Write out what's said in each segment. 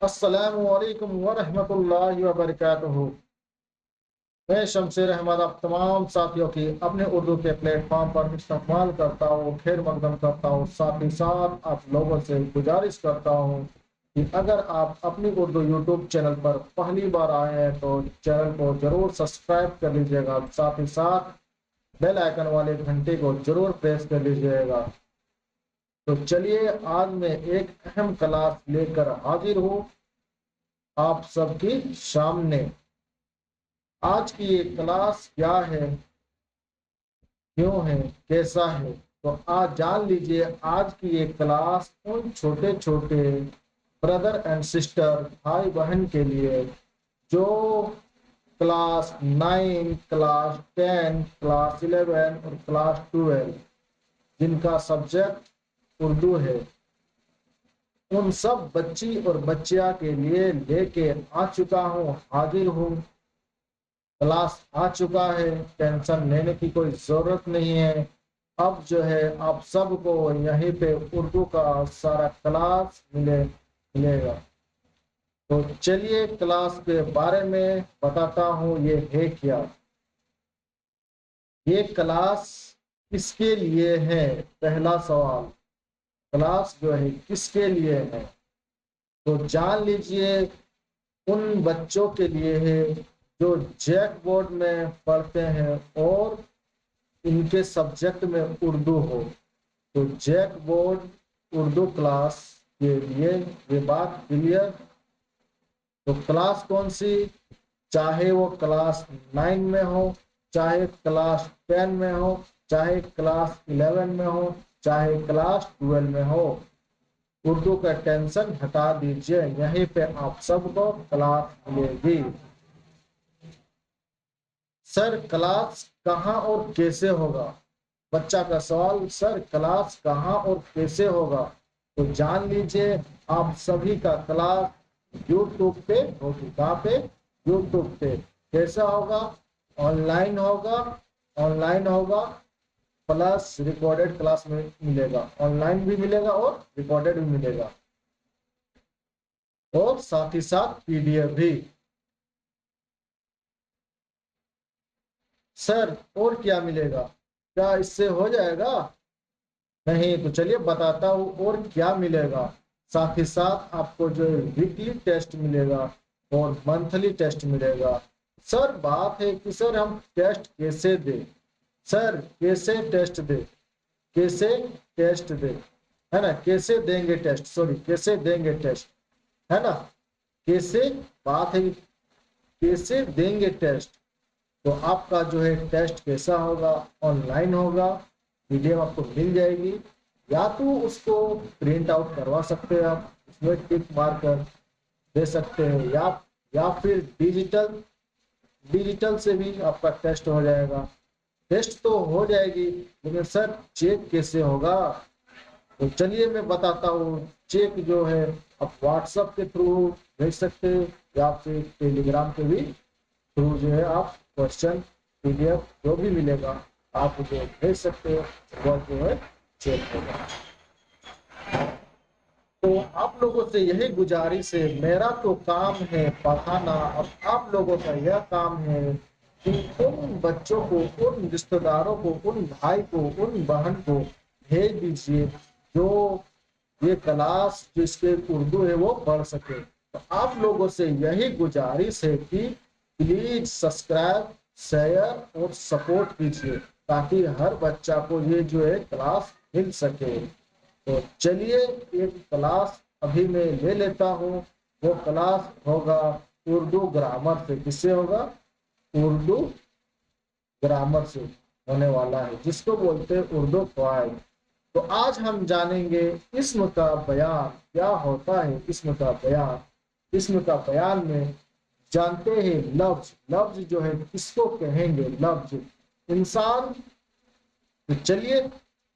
अस्सलामु अलैकुम वरहमतुल्लाहि वबरकातुहू। मैं शमशेर अहमद आप तमाम साथियों की अपने उर्दू के प्लेटफॉर्म पर इस्तेमाल करता हूँ, खैर मकदम करता हूँ। साथ ही साथ आप लोगों से गुजारिश करता हूँ कि अगर आप अपनी उर्दू यूट्यूब चैनल पर पहली बार आए हैं तो चैनल को जरूर सब्सक्राइब कर लीजिएगा। साथ ही साथ बेल आइकन वाले घंटे को जरूर प्रेस कर लीजिएगा। तो चलिए, आज मैं एक अहम क्लास लेकर हाजिर हूँ आप सबके सामने। आज की ये क्लास क्या है, क्यों है, कैसा है, तो आज जान लीजिए। आज की ये क्लास उन छोटे छोटे ब्रदर एंड सिस्टर, भाई बहन के लिए जो क्लास 9, क्लास 10, क्लास 11 और क्लास 12 जिनका सब्जेक्ट उर्दू है, उन सब बच्ची और बच्चिया के लिए लेके आ चुका हूँ, हाजिर हूँ। क्लास आ चुका है, टेंशन लेने की कोई जरूरत नहीं है। अब जो है आप सबको यहीं पे उर्दू का सारा क्लास मिलेगा। तो चलिए क्लास के बारे में बताता हूँ, ये है क्या। ये क्लास किसके लिए है, पहला सवाल। क्लास जो है किसके लिए है, तो जान लीजिए उन बच्चों के लिए है जो जैक बोर्ड में पढ़ते हैं और इनके सब्जेक्ट में उर्दू हो। तो जैक बोर्ड उर्दू क्लास के लिए ये बात क्लियर। तो क्लास कौन सी, चाहे वो क्लास 9 में हो, चाहे क्लास 10 में हो, चाहे क्लास 11 में हो, चाहे क्लास 12 में हो, उर्दू का टेंशन हटा दीजिए, यहीं पे आप सबको क्लास मिलेगी। सर क्लास कहाँ और कैसे होगा, बच्चा का सवाल। सर क्लास कहाँ और कैसे होगा, तो जान लीजिए आप सभी का क्लास यूट्यूब पे होगी। कहाँ पे, यूट्यूब पे। कैसा होगा, ऑनलाइन होगा। ऑनलाइन होगा प्लस रिकॉर्डेड क्लास में मिलेगा, ऑनलाइन भी मिलेगा और रिकॉर्डेड भी मिलेगा, और साथ ही साथ पीडीएफ भी। सर और क्या मिलेगा, क्या इससे हो जाएगा? नहीं, तो चलिए बताता हूँ और क्या मिलेगा। साथ ही साथ आपको जो वीकली टेस्ट मिलेगा और मंथली टेस्ट मिलेगा। सर बात है कि सर हम टेस्ट कैसे दें, सर कैसे टेस्ट दें, कैसे टेस्ट दें, है ना, कैसे देंगे टेस्ट, सॉरी कैसे देंगे टेस्ट, है ना, कैसे, बात है कि कैसे देंगे टेस्ट। तो आपका जो है टेस्ट कैसा होगा, ऑनलाइन होगा, पीडीएफ आपको मिल जाएगी, या तो उसको प्रिंट आउट करवा सकते हैं आप, उसमें टिक मार कर दे सकते हैं, या फिर डिजिटल डिजिटल से भी आपका टेस्ट हो जाएगा। टेस्ट तो हो जाएगी, लेकिन सर चेक कैसे होगा, तो चलिए मैं बताता हूँ। चेक जो है आप व्हाट्सएप के थ्रू भेज सकते हैं, या फिर टेलीग्राम के भी थ्रू जो है आप क्वेश्चन पीडीएफ जो भी मिलेगा आप जो भेज सकते हो, वह जो है चेक होगा। तो आप लोगों से यही गुजारिश है, मेरा तो काम है पढ़ाना, और आप लोगों का यह काम है कि उन बच्चों को, उन रिश्तेदारों को, उन भाई को, उन बहन को भेज दीजिए जो ये क्लास जिसके उर्दू है वो पढ़ सके। तो आप लोगों से यही गुजारिश है कि प्लीज सब्सक्राइब, शेयर और सपोर्ट कीजिए, ताकि हर बच्चा को ये जो है क्लास मिल सके। तो चलिए एक क्लास अभी मैं ले लेता हूँ। वो क्लास होगा उर्दू ग्रामर से। किससे होगा, उर्दू ग्रामर से होने वाला है, जिसको बोलते हैं उर्दू क्वाइड। तो आज हम जानेंगे इस्म का बयान क्या होता है। इस्म का बयान, इस्म का बयान में जानते हैं लफ्ज। लफ्ज जो है किसको कहेंगे, लफ्ज इंसान। तो चलिए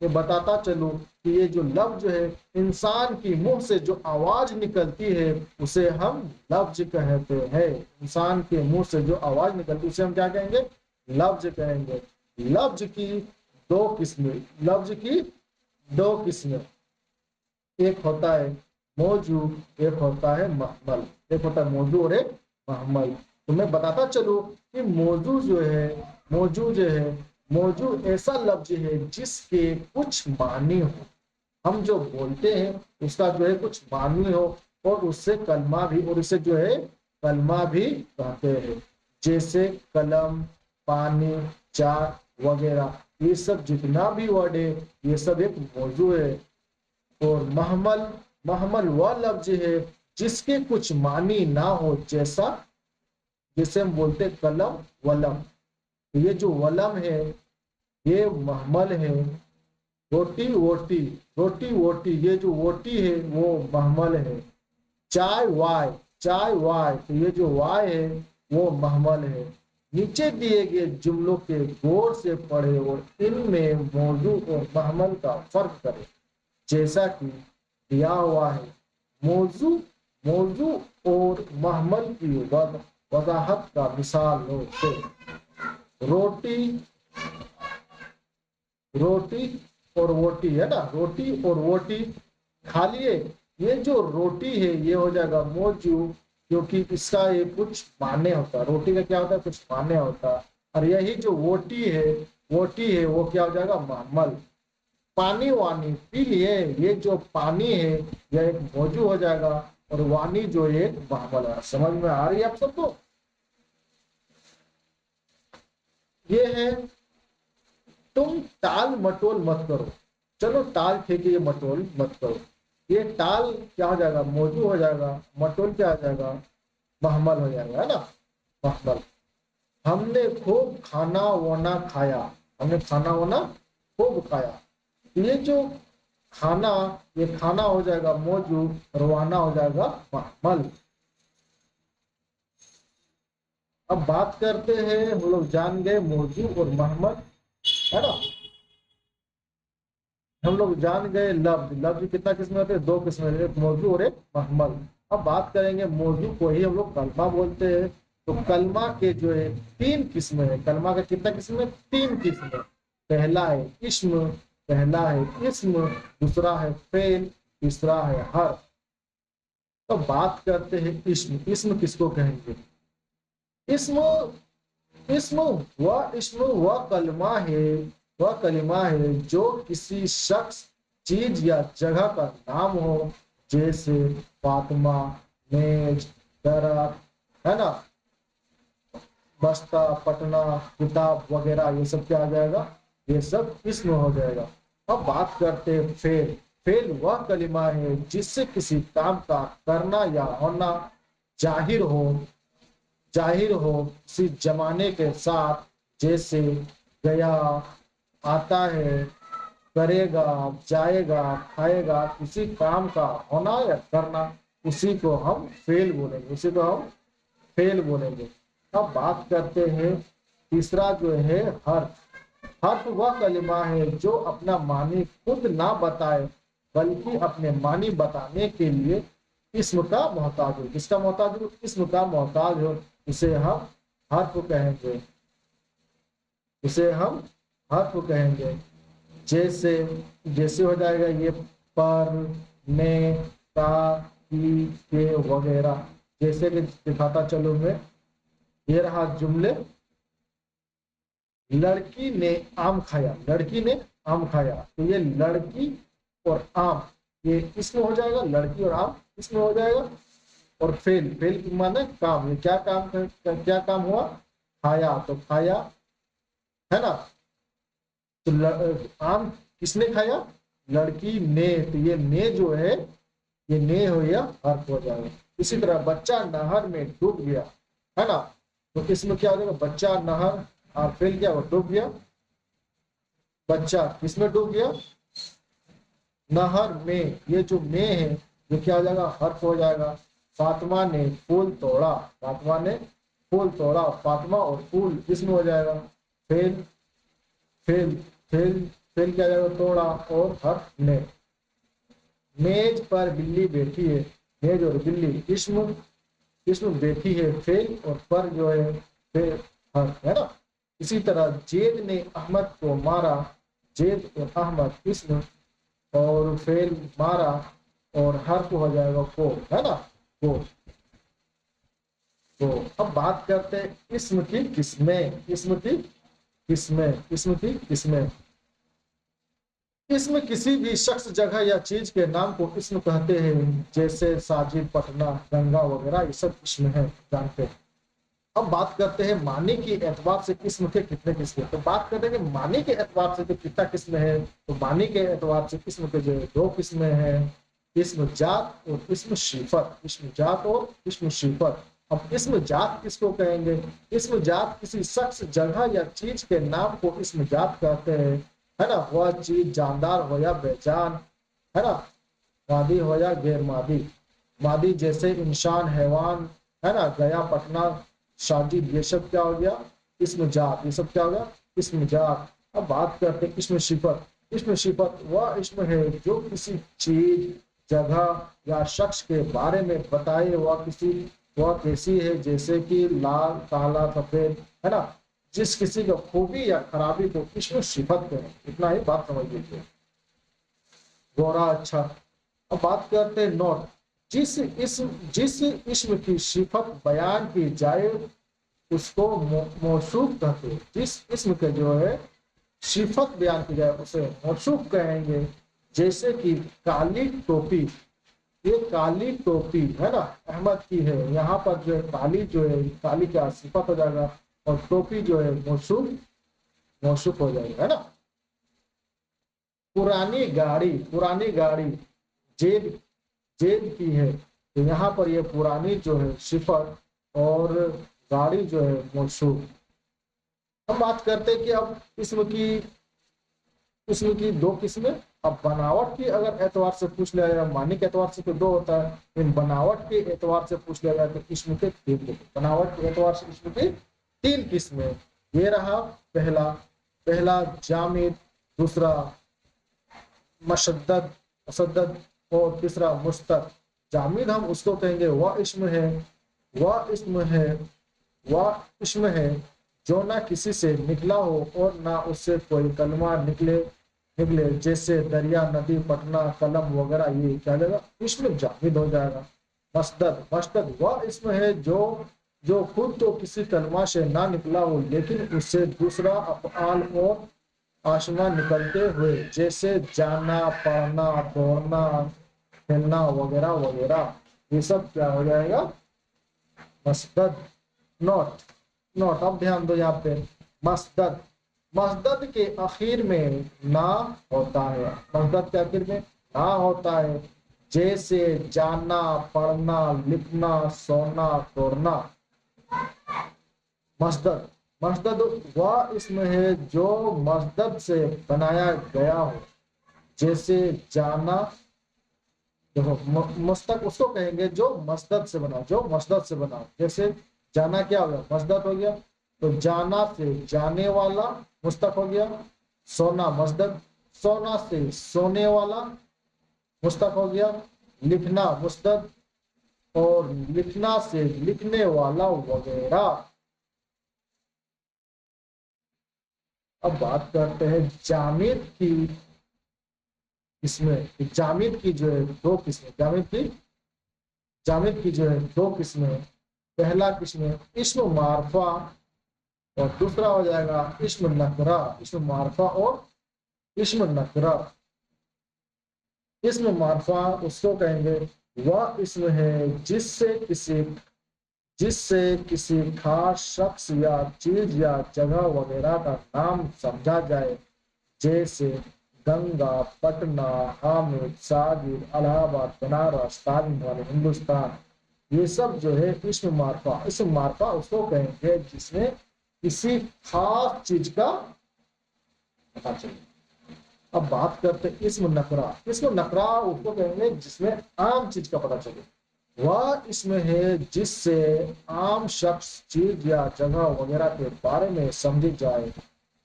मैं बताता चलूं कि ये जो लफ्ज है, इंसान की मुंह से जो आवाज निकलती है उसे हम लफ्ज कहते हैं। इंसान के मुंह से जो आवाज निकलती है उसे हम क्या कहेंगे, लफ्ज कहेंगे। लफ्ज की दो किस्में, लफ्ज की दो किस्में। एक होता है मौजू, एक होता है महमल। एक होता है मौजू और एक महमल। तो मैं बताता चलूं कि मौजू जो है, मौजू जो है, मौजू ऐसा लफ्ज है जिसके कुछ मानी हो। हम जो बोलते हैं उसका जो है कुछ मानी हो, और उससे कलमा भी, और इसे जो है कलमा भी कहते हैं। जैसे कलम, पानी, चाय वगैरह, ये सब जितना भी वर्ड है ये सब एक मौजू है। और महमल, महमल वह लफ्ज है जिसके कुछ मानी ना हो, जैसा जिसे हम बोलते कलम, वलम। तो ये जो वलम है ये महमल है। रोटी वोटी, रोटी वोटी, ये जो वोटी है वो महमल है। चाय वाय, चाय वाय, तो ये जो वाय है वो महमल है। नीचे दिए गए जुमलों के गौर से पढ़े और इनमें मौजू और महमल का फर्क करें। जैसा कि दिया हुआ है, मौजू, मौजू और महमल की वजाहत का मिसालों से, रोटी, रोटी और वोटी है ना, रोटी और वोटी खा लिए। ये जो रोटी है ये हो जाएगा मौजू, क्योंकि इसका ये कुछ माने होता है। रोटी का क्या होता है, कुछ माने होता है। और यही जो वोटी है, वोटी है, वो क्या हो जाएगा, महमल। पानी वानी पी लिए, ये जो पानी है यह एक मौजू हो जाएगा, और वानी जो एक महमल है। समझ में आ रही है आप सबको? ये है, तुम टाल मटोल मत करो। चलो टाल ठीक है, ये मटोल मत करो। ये टाल क्या हो जाएगा, मौजू हो जाएगा। मटोल क्या हो जाएगा, महमल हो जाएगा, है ना, महमल। हमने खूब खाना वाना खाया, हमने खाना वाना खूब खाया। ये जो खाना, ये खाना हो जाएगा मौजू, रवाना हो जाएगा महमल। अब बात करते हैं, हम लोग जान गए मौजू और महमल, है ना। हम लोग जान गए लफ्ज, लफ्ज कितना किस्म होते हैं, दो किस्म, एक मौजू और एक महमल। अब बात करेंगे मौजू को ही हम लोग कलमा बोलते हैं। तो कलमा के जो है तीन किस्म है। कलमा का कितना किस्म है, तीन किस्म है। पहला है इस्म, पहला है इस्म, दूसरा है फेल, तीसरा है हर। तो बात करते हैं इस्म। इस्म किसको कहेंगे, इस्म, इस्म वह कलमा है, वह कलिमा है जो किसी शख्स, चीज या जगह का नाम हो। जैसे फातिमा, मेज, दरख्त, है ना, बस्ता, पटना, किताब वगैरह, ये सब क्या आ जाएगा, ये सब इस्म हो जाएगा। अब बात करते हैं फेल। फेल वह कलिमा है जिससे किसी काम का करना या होना जाहिर हो, जाहिर हो किसी जमाने के साथ। जैसे गया, आता है, करेगा, जाएगा, खाएगा, किसी काम का होना या करना, उसी को हम फेल बोलेंगे, उसी को हम फेल बोलेंगे। अब बात करते हैं तीसरा जो है हर्फ। हर्फ वह कलिमा है जो अपना मानी खुद ना बताए, बल्कि अपने मानी बताने के लिए इसम का मोहताज हो। किसका मोहताज हो, इसम का मोहताज हो, उसे हम हर्फ कहेंगे, उसे हम हर्फ कहेंगे। जैसे, जैसे हो जाएगा ये पर, ने, का, की, के वगैरह। जैसे कि दिखाता चलो मैं, ये रहा जुमले। लड़की ने आम खाया, लड़की ने आम खाया, तो ये लड़की और आम, ये इसमें हो जाएगा, लड़की और आम इसमें हो जाएगा। और फेल, फेल की माने काम, ये क्या काम, क्या काम हुआ, खाया, तो खाया, है ना। तो आम किसने खाया, लड़की ने, तो ये ने जो है, ये ने हो या अर्थ हो जाएगा। इसी तरह बच्चा नहर में डूब गया, है ना, तो इसमें क्या हो जाएगा, बच्चा नहर, और फेल क्या, वो डूब गया। बच्चा किसमें डूब गया, नहर में, ये जो में है ये क्या हो जाएगा, हर्फ हो जाएगा। फातिमा ने फूल तोड़ा, फातिमा ने फूल तोड़ा, फातिमा और फूल इसमें हो जाएगा। फेल, फेल, फेल, फेल क्या जाएगा, तोड़ा और हर्फ ने। मेज पर बिल्ली बैठी है, मेज और बिल्ली इसमें, इसमें बैठी है, फेल, और पर जो है फेल, हर्फ, है ना। इसी तरह जेद ने अहमद को मारा, जेद और अहमद इसमें, और फेल मारा, और हर को हो जाएगा को, है ना, को। तो अब बात करते हैं इसम की किस्में, इसम की किस्में, इसम की किस्में। इसमें किसी भी शख्स, जगह या चीज के नाम को इसम कहते हैं, जैसे साजिद, पटना, गंगा वगैरह, ये सब इसम है, जानते हैं। अब बात करते हैं मानी के एतबार से इसम के कितने किस्म। तो बात करते हैं कि मानी के एतबार से तो कितना किस्म है। तो मानी के एतबार से इसम के जो दो किस्में हैं, इसम जात और इसम शिफत, इसम जात और इसम शिफत। अब इसम जात किसको कहेंगे? इसम जात किसी शख्स, जगह या चीज के नाम को इसम जात कहते हैं, है ना। वह चीज जानदार हो या बेजान, है ना, मादी हो या गैर मादी। मादी जैसे इंसान, हैवान, है ना, गया, पटना, शाजिद, ये सब क्या हो गया? इसम जात। ये सब क्या हो गया? इसम जात। अब बात करते हैं इसमें सिफत। इसमें सिफत वह इसम है जो किसी चीज, जगह या शख्स के बारे में बताए, वह कैसी है, जैसे कि लाल, काला, सफेद, है ना। जिस किसी का खूबी या खराबी को इसमें सिफत करें। इतना ही बात समझ लीजिए। गोरा, अच्छा। अब बात करते हैं नोट। जिस इस्म की सिफत बयान की जाए उसको मौसूफ कहते हैं। जिस इस्म के जो है सिफत बयान की जाए उसे मौसूफ कहेंगे। जैसे कि काली टोपी, ये काली टोपी, है ना, अहमद की है। यहाँ पर जो है काली, जो है काली का सिफत हो जाएगा, और टोपी जो है मौसूफ, मौसूफ हो जाएगा, है ना। पुरानी गाड़ी, पुरानी गाड़ी जेब, जेब की है। तो यहाँ पर ये पुरानी जो है सिफत, और गाड़ी जो है मौसूफ। हम बात करते हैं कि अब इसम की दो किस्में। अब बनावट की अगर एतवार से पूछ लिया जाए, मानी के एतवार से तो दो होता है, लेकिन बनावट के एतवार से पूछ लिया जाए तो इसम के तीन किस्म। बनावट के एतवार से इसम की तीन किस्में। ये रहा पहला, पहला जामिद, दूसरा मशद्दद, मुसद्दद, और तीसरा मुस्तक। जामिद हम उसको कहेंगे वह इसम है, वह इसम है, वह इसम है जो ना किसी से निकला हो और ना उससे कोई कलमा निकले, निकले, जैसे दरिया, नदी, पटना, कलम वगैरह, ये क्या जाएगा? इसमें जामिद हो जाएगा। मसदद, मसदद वह इसम है जो खुद तो किसी कलमा से ना निकला हो, लेकिन उससे दूसरा अफआल और आसमान निकलते हुए, जैसे जाना, पढ़ना, दौड़ना, खेलना वगैरह वगैरह, ये सब क्या हो जाएगा? मसदद। नोट, नोट, अब ध्यान दो यहाँ पे। मसदद, मसदद के आखिर में ना होता है। मसदद के आखिर में ना होता है, जैसे जाना, पढ़ना, लिखना, सोना, तोड़ना। मसदद, मसदद वह इसमें है जो मसदद से बनाया गया हो, जैसे जाना। देखो, मुस्तक उसको कहेंगे जो मसदद से बना, जो मसदद से बना। जैसे जाना क्या हो गया? मसदद हो गया। तो जाना से जाने वाला मुस्तक हो गया। सोना मसदद, सोना से सोने वाला मुस्तक हो गया। लिखना मुस्तद, और लिखना से लिखने वाला वगैरह। अब बात करते हैं जामिद की। इसमें जामिद की जो है दो किस्में, जामिद की जो है दो किस्में। पहला किस्म इस्म मारफा, और दूसरा हो जाएगा इस्म नकरा। इस्म मारफा और इस्म नकरा। इस्म मारफा उसको कहेंगे वह इसम है जिससे किसी खास शख्स या चीज या जगह वगैरह का नाम समझा जाए, जैसे गंगा, पटना, हामिद, साजिद, इलाहाबाद, बनारस, ताजमहल, हिंदुस्तान। ये सब जो है इस्म मारफा। इस्म मारफा उसको कहेंगे जिसमें किसी खास चीज का पता चले। अब बात करते हैं इस्म नकरा। इस्म नकरा उसको कहेंगे जिसमें आम चीज का पता चले। वह इसमें है जिससे आम शख्स, चीज या जगह वगैरह के बारे में समझी जाए,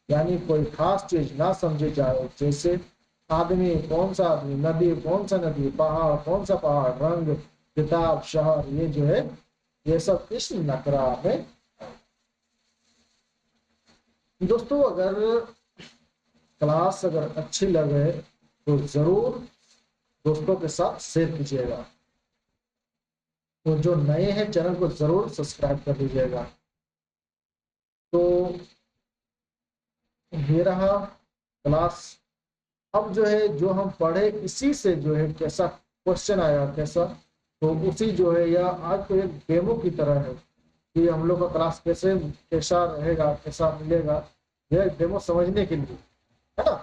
यानी कोई खास चीज ना समझी जाए, जैसे आदमी कौन सा आदमी, नदी कौन सा नदी, पहाड़ कौन सा पहाड़, रंग, किताब, शहर, ये जो है ये सब इस्म नकरा में। दोस्तों, अगर क्लास अगर अच्छी लगे तो जरूर दोस्तों के साथ शेयर कीजिएगा। तो जो नए हैं चैनल को जरूर सब्सक्राइब कर लीजिएगा। तो ये रहा क्लास। अब जो है जो हम पढ़े इसी से जो है कैसा क्वेश्चन आया कैसा, तो उसी जो है यह आज तो एक डेमो की तरह है कि हम लोग का क्लास कैसे कैसा रहेगा कैसा मिलेगा, यह डेमो समझने के लिए है ना।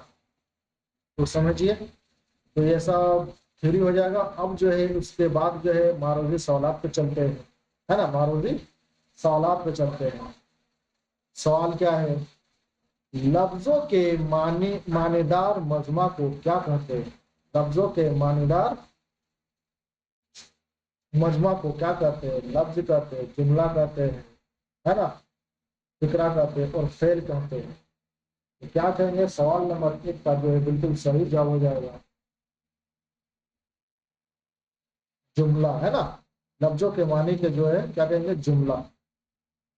तो समझिए, तो ये सब थ्योरी हो जाएगा। अब जो है उसके बाद जो है मारूदी सवालात पे चलते हैं, है ना। मारूदी सवालात पे चलते हैं। सवाल क्या है, लफ्जों के मानेदार मजमा को क्या कहते हैं। लफ्जों के मानेदार मजमा को क्या कहते हैं। लफ्ज कहते हैं, जुमला कहते हैं, है ना, फिक्रा कहते हैं और फेल कहते हैं। तो क्या कहेंगे, सवाल नंबर 1 का जो है बिल्कुल सही जवाब हो जाएगा जुमला, है ना। लफ्जों के मानी के जो है क्या कहेंगे, जुमला।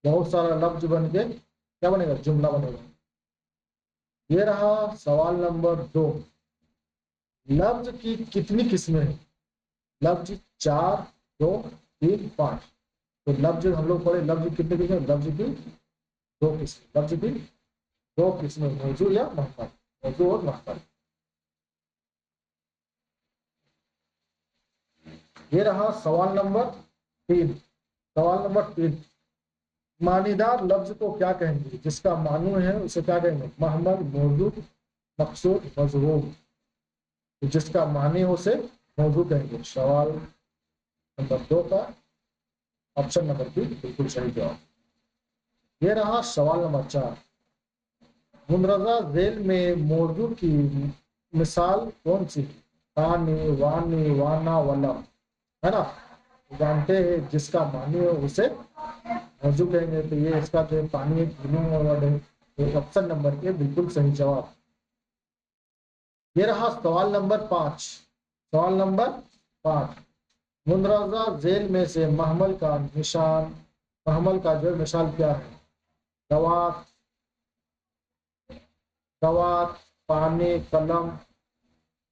बहुत सारा लफ्ज बन के क्या बनेगा, जुमला बनेगा। ये रहा सवाल नंबर 2, लफ्ज की कितनी किस्में हैं। लफ्ज 4, 2, 3, 5। तो लफ्ज हम लोग पढ़े, लफ्ज कितने किस्में, लफ्ज की 2 किस्में। लफ्ज की 2 किस्में, मौजू या महमल, मौजू और महमल। ये रहा सवाल नंबर 3। सवाल नंबर 3, मानीदार लफ्ज को क्या कहेंगे, जिसका मानू है उसे क्या कहेंगे, महमल, मौजू, मकसूद, मजरूब। तो जिसका मानी है उसे मौजू कहेंगे। सवाल नंबर 2 का ऑप्शन नंबर बी बिल्कुल सही जवाब। ये रहा सवाल नंबर 4, मुंदरजा झेल में मौजू की मिसाल कौन सी है। तानी, वानी, वाना, वला, है ना। जानते हैं जिसका मानी है उसे मौजू कहेंगे। तो ये इसका जो पानी एक मीनिंग वर्ड है, तो ऑप्शन नंबर ए बिल्कुल सही जवाब। ये रहा सवाल नंबर 5। सवाल नंबर 5, मुंदरजा झेल में से महमल का निशान, महमल का जो मिसाल क्या है। दवात, दवात, पानी, कलम,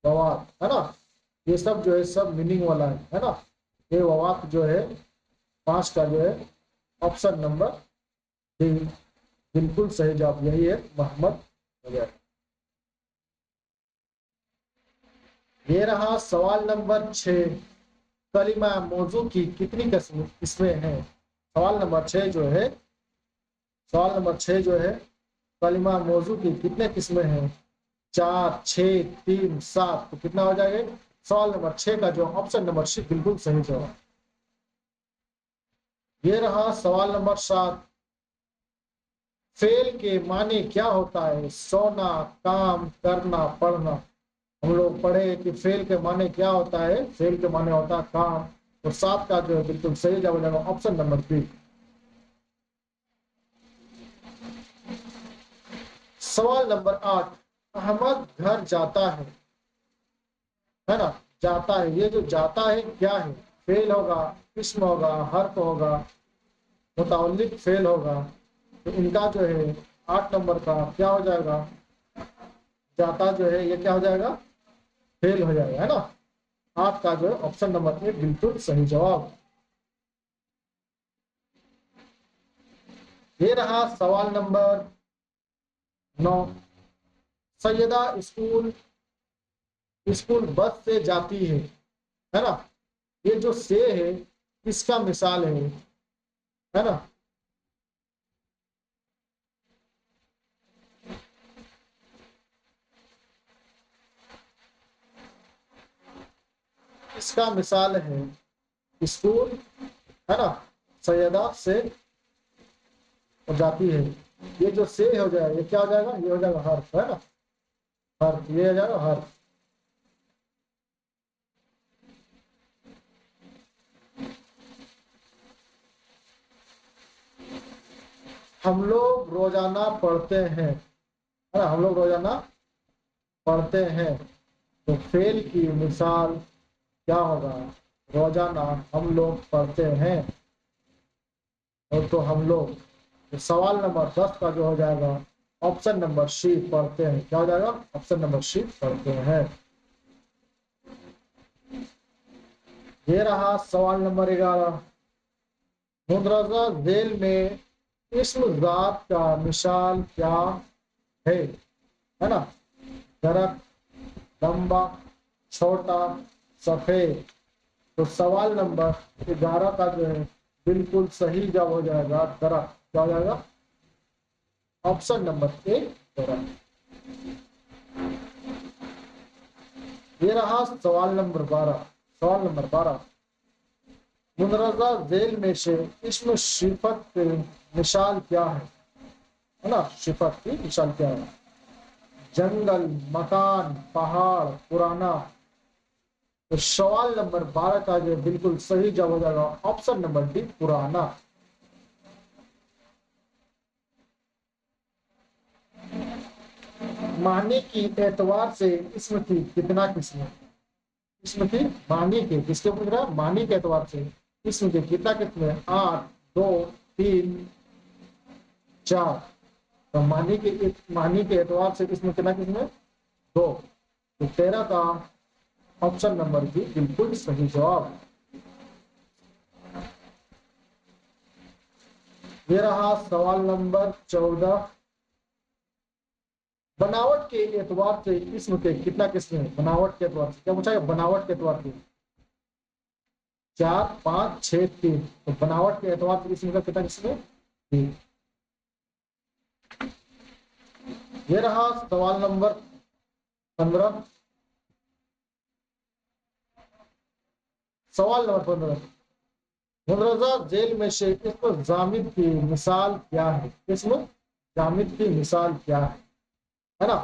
दवात, है ना। ये सब जो है सब मीनिंग वाला है ना। ये ववात जो है 5 का जो है ऑप्शन नंबर डी बिल्कुल सही जवाब, यही है मोहम्मद वगैरह। ये रहा सवाल नंबर 6, कलिमा मौजू की कितनी किस्म इसमें है। सवाल नंबर 6 जो है, सवाल नंबर 6 जो है, कलिमा मौजू की कितने किस्में हैं। 4, 6, 3, 7। तो कितना हो जाएगा, सवाल नंबर 6 का जो ऑप्शन नंबर सी बिल्कुल सही जवाब। ये रहा सवाल नंबर 7, फेल के माने क्या होता है। सोना, काम, करना, पढ़ना। हम लोग पढ़े कि फेल के माने क्या होता है, फेल के माने होता है काम। तो 7 का जो है बिल्कुल सही जवाब हो जाएगा ऑप्शन नंबर बी। सवाल नंबर 8, अहमद घर जाता है ना। जाता है, ये जो जाता है क्या है, फेल होगा, इसम होगा, हर्फ होगा, मुताल्लिक फेल होगा। तो इनका जो है 8 नंबर का क्या हो जाएगा, जाता जो है ये क्या हो जाएगा, फेल हो जाएगा, है ना। 8 का जो है ऑप्शन नंबर ए बिल्कुल सही जवाब। ये रहा सवाल number 9, Syeda school school bus से जाती है ना। ये जो से है किसका मिसाल है ना। इसका मिसाल है स्कूल, है ना, सैयदा से हो जाती है। ये जो से हो जाएगा ये क्या हो जाएगा, ये हो जाएगा हर्फ, है ना। हर्फ, ये हो जाएगा हर्फ। हम लोग रोजाना पढ़ते हैं, है ना, हम लोग रोजाना पढ़ते हैं। तो फेल की मिसाल क्या होगा, रोजाना हम लोग पढ़ते हैं। और तो हम लोग, तो सवाल नंबर 10 का जो हो जाएगा ऑप्शन नंबर सी पढ़ते हैं, क्या हो जाएगा, ऑप्शन नंबर सी पढ़ते हैं। ये रहा सवाल नंबर 11। मुंदरजा झेल में इस्म जात का मिसाल क्या है ना? दरख्त, लंबा, छोटा, सफेद। तो सवाल नंबर 11 का जो है बिल्कुल सही जवाब हो जाएगा दरख्त। क्या हो जाएगा? ऑप्शन नंबर ए दरख्त। ये रहा सवाल नंबर 12। सवाल नंबर 12। मुंदरजा झेल में से इसमें सिफत की मिसाल क्या है ना? सिफत की मिसाल क्या है? जंगल, मकान, पहाड़, पुराना। तो सवाल नंबर 12 का जो बिल्कुल सही जवाब हो जाएगा ऑप्शन नंबर डी पुराना। मानी की एतवार से इसमें की कितना किस्म? इसमें की मानी के किसके पूछ रहा? मानी के एतवार से इसमें के कितना किस्म है? 8, 2, 3, 4। तो मानी के एतवार से इसमें कितना किस्म है? 2। तो 13 का ऑप्शन नंबर बी बिल्कुल सही जवाब। ये रहा सवाल नंबर 14। बनावट के एतबार से इसम के कितना किस्म है? बनावट के एतबार से क्या पूछा है? बनावट के एतबार से 4, 5, 6, 3। तो बनावट के एतबार से इसम का कितना किस्म है? 3। ये रहा सवाल नंबर 15। सवाल नंबर 15। मुंदरजा जेल में से इसमें जामिद की मिसाल क्या है? इसमें जामिद की मिसाल क्या है ना?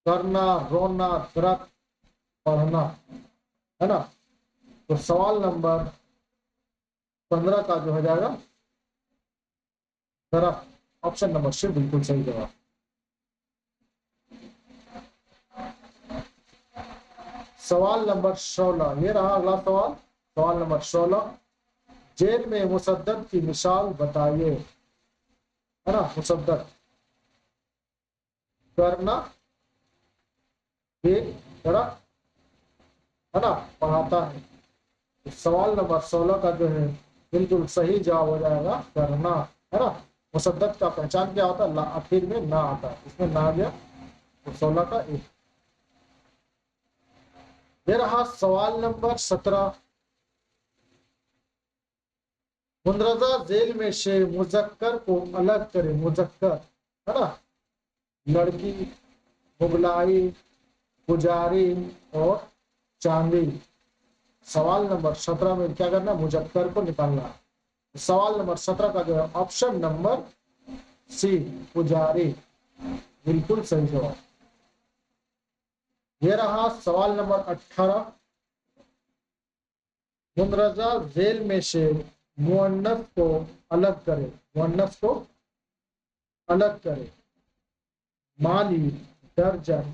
करना, रोना, दरख्त, पढ़ना, है ना? तो सवाल नंबर 15 का जो हो जाएगा दरख्त। ऑप्शन नंबर सी बिल्कुल सही जवाब। सवाल नंबर 16। ये रहा अगला सवाल। सवाल नंबर 16। जेल में मुसद्दद की मिसाल बताइए, है ना? मुसद्दद करना, दरख्त, है ना? पढ़ाता है। सवाल नंबर 16 का जो है बिल्कुल सही जवाब हो जाएगा करना, है ना? मुसद्दद का पहचान क्या होता है? आखिर में ना आता है, इसमें ना आ गया तो 16 का एक। ये रहा सवाल नंबर 17। मुंदरजा जेल में से मुजक्कर को अलग करे। मुजक्कर, है ना? लड़की, मुगलाई, पुजारी और चांदी। सवाल नंबर 17 में क्या करना? मुजक्कर को निकालना है। सवाल नंबर 17 का जो है ऑप्शन नंबर सी पुजारी बिल्कुल सही जवाब। ये रहा सवाल नंबर 18। मुंदरजा जेल में से मुअन्नस को अलग करे। मुअन्नस को अलग करे। माली, दर्जन,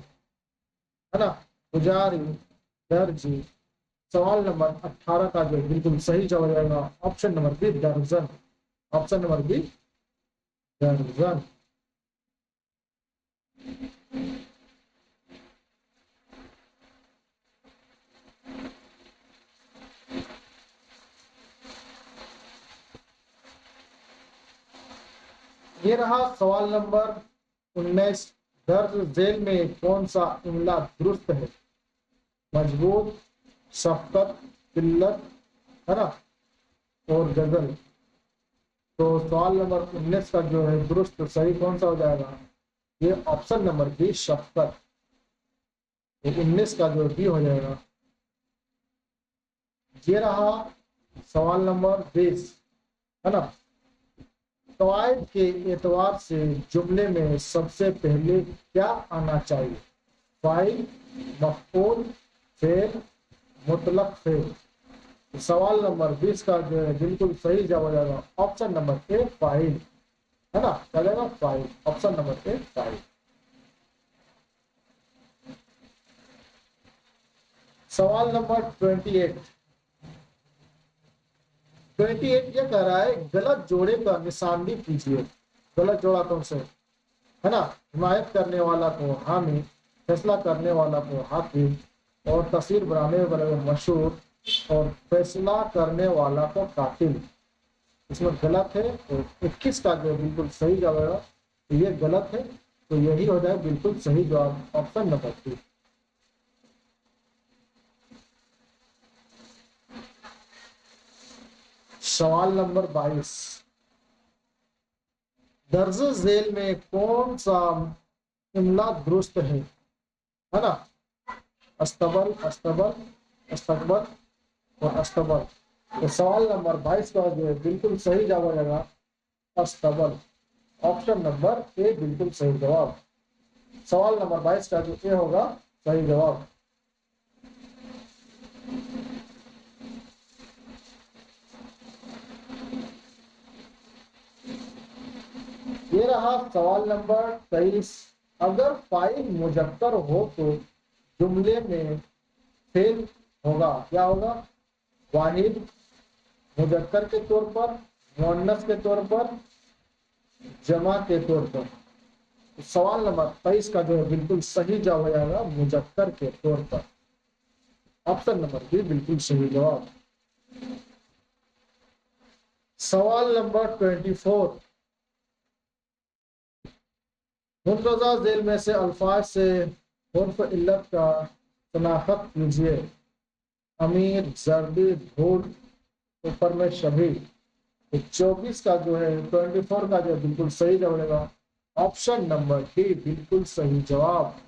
है ना? पुजारी, दर्जी। सवाल नंबर 18 का जो बिल्कुल सही जवाब आएगा ऑप्शन नंबर बी दर्जन। ऑप्शन नंबर बी दर्जन। ये रहा सवाल नंबर 19। दर्ज जेल में कौन सा इमला दुरुस्त है? मजबूत, शफकत, किल्लत, है ना? और गजल। तो सवाल नंबर 19 का जो है दुरुस्त सही कौन सा हो जाएगा? ये ऑप्शन नंबर बी शफकत। 19 का जो बी हो जाएगा। ये रहा सवाल नंबर 20, है ना? कवायद के एतबार से जुमले में सबसे पहले क्या आना चाहिए? फाइल, मफऊल, फेल, मुतलक फेल। सवाल नंबर 20 का जो है बिल्कुल सही जवाब हो जाएगा ऑप्शन नंबर ए फाइल, है ना? चलेगा file. Option number A file. सवाल नंबर 28। 28 ये कह रहा है गलत जोड़े का निशानदी कीजिए। गलत जोड़ा कौन से, है ना? हिमायत करने वाला को हामी, फैसला करने वाला को हाकिम और तस्वीर बनाने वाले को मशहूर और फैसला करने वाला को कातिल। इसमें गलत है, और 21 का जो बिल्कुल सही जवाब है तो ये गलत है, तो यही हो जाए बिल्कुल सही जवाब, ऑप्शन नंबर 2। सवाल नंबर 22, दर्ज झेल में कौन सा इमला दुरुस्त है ना? अस्तबल, अस्तबल, अस्तकबल और अस्तबल। तो सवाल नंबर 22 का जो है बिल्कुल सही जवाब हो जाएगा अस्तबल, ऑप्शन नंबर ए बिल्कुल सही जवाब। सवाल नंबर 22 का जो ए होगा सही जवाब। ये रहा सवाल नंबर 23, अगर फाइल मुजक्कर हो तो जुमले में फेल होगा, क्या होगा? वाहिद, मुजक्कर के तौर पर, मुअन्नस के तौर पर, जमा के तौर पर। तो सवाल नंबर 23 का जो है बिल्कुल सही जवाब हो जाएगा मुजक्कर के तौर पर, ऑप्शन नंबर बी बिल्कुल सही जवाब। सवाल नंबर 24, मुंतज़ा झेल में से अल्फाज से हुर्फ इल्लत का शनाख्त कीजिए। अमीर, जर्दी, धूल, ऊपर में शबी। तो 24 का जो है 24 का जो बिल्कुल सही जवाब होगा ऑप्शन नंबर डी बिल्कुल सही जवाब।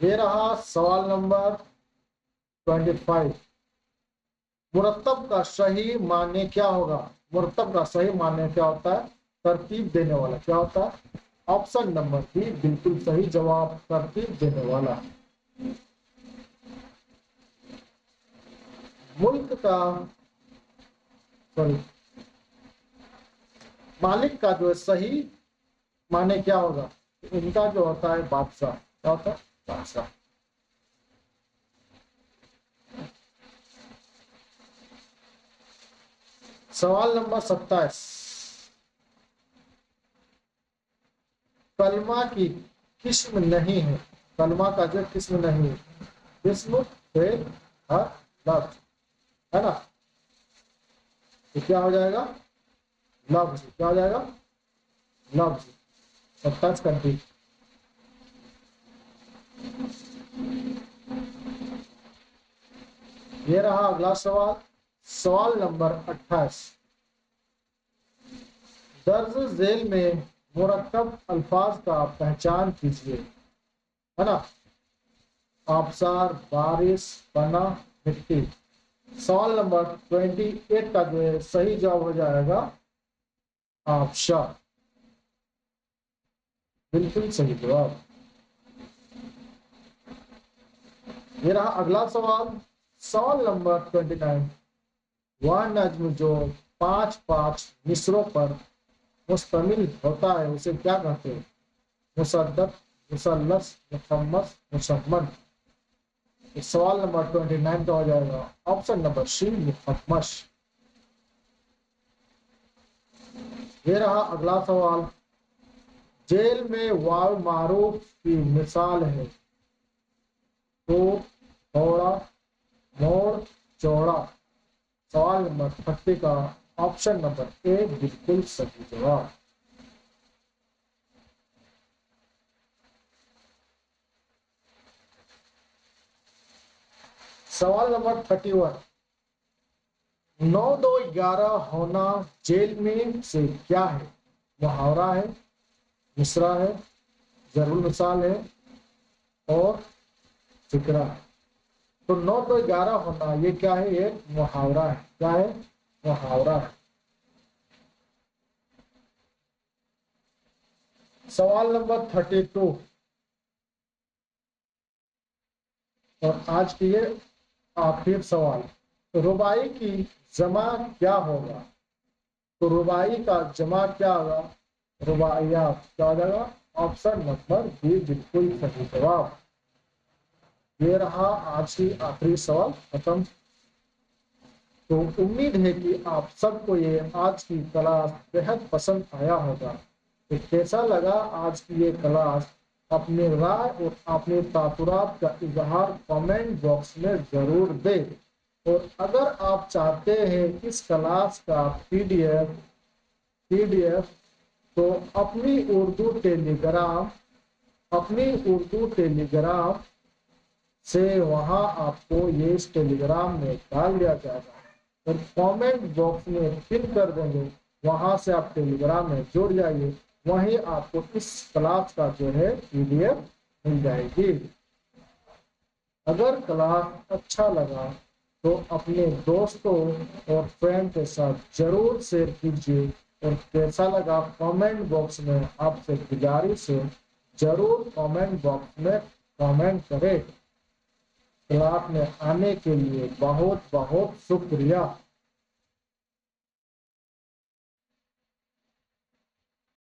ये रहा सवाल नंबर 25, मुरत्तब का सही माने क्या होगा? मुरत्तब का सही माने क्या होता है? तरतीब देने वाला। क्या होता है? ऑप्शन नंबर बी बिल्कुल सही जवाब, तरतीब देने वाला। मुल्क का, सॉरी, मालिक का जो है सही माने क्या होगा? इनका जो होता है बादशाह। क्या होता है? बादशाह। सवाल नंबर 27, कलमा की किस्म नहीं है। कलमा का जो किस्म नहीं है, इसम, फेल, हर, लफ्ज, है ना? तो क्या हो जाएगा? लफ्ज। क्या हो जाएगा? लफ्ज। 27 कंट्री। ये रहा अगला सवाल, सवाल नंबर 28, दर्ज झेल में मुरक्कब अल्फाज का पहचान कीजिए, है ना? आबसार, बारिश, बना, मिट्टी। सवाल नंबर 28 का जो है सही जवाब हो जाएगा आबशार, बिल्कुल सही जवाब। ये रहा अगला सवाल, सवाल नंबर 29, वह नज्म जो 5-5 मिसरों पर मुश्तमिल होता है उसे क्या कहते हैं? मुसद्दद, मुसल्लस, मुखम्मस, मुसम्मन। सवाल नंबर 29 का हो जाएगा ऑप्शन नंबर सी, मुखम्मस। ये रहा अगला सवाल, जेल में वाव मारूफ की मिसाल है तो, थोड़ा, मोड़, चौड़ा। सवाल नंबर 30 का ऑप्शन नंबर ए बिल्कुल सही जवाब। सवाल नंबर 31, 9-2-11 होना जेल में से क्या है? मुहावरा है, मिसरा है, जरूर मिसाल है और फिक्रा है। तो 9-2-11 होना ये क्या है? ये मुहावरा है। क्या है? मुहावरा है। सवाल नंबर 32, और आज की ये आखिरी सवाल, रुबाई की जमा क्या होगा? तो रुबाई का जमा क्या होगा? रुबाइयात। क्या हो जाएगा? ऑप्शन नंबर बी बिल्कुल सही जवाब। ये रहा आज की आखिरी सवाल खत्म। तो उम्मीद है कि आप सबको ये आज की क्लास बेहद पसंद आया होगा। तो कैसा लगा आज की ये क्लास? अपनी राय और अपने तासुरात का इजहार कमेंट बॉक्स में जरूर दें। और अगर आप चाहते हैं इस क्लास का पीडीएफ तो अपनी उर्दू टेलीग्राम से वहां आपको ये इस टेलीग्राम में डाल दिया जाएगा और कमेंट बॉक्स में पिन कर देंगे, वहां से आप टेलीग्राम में जुड़ जाइए, वहीं आपको इस क्लास का जो है पीडीएफ मिल जाएगी। अगर क्लास अच्छा लगा तो अपने दोस्तों और फ्रेंड के साथ जरूर शेयर कीजिए और कैसा लगा कमेंट बॉक्स में आपसे गुजारिश है जरूर कमेंट बॉक्स में कमेंट करें। क्लास में आने के लिए बहुत बहुत शुक्रिया।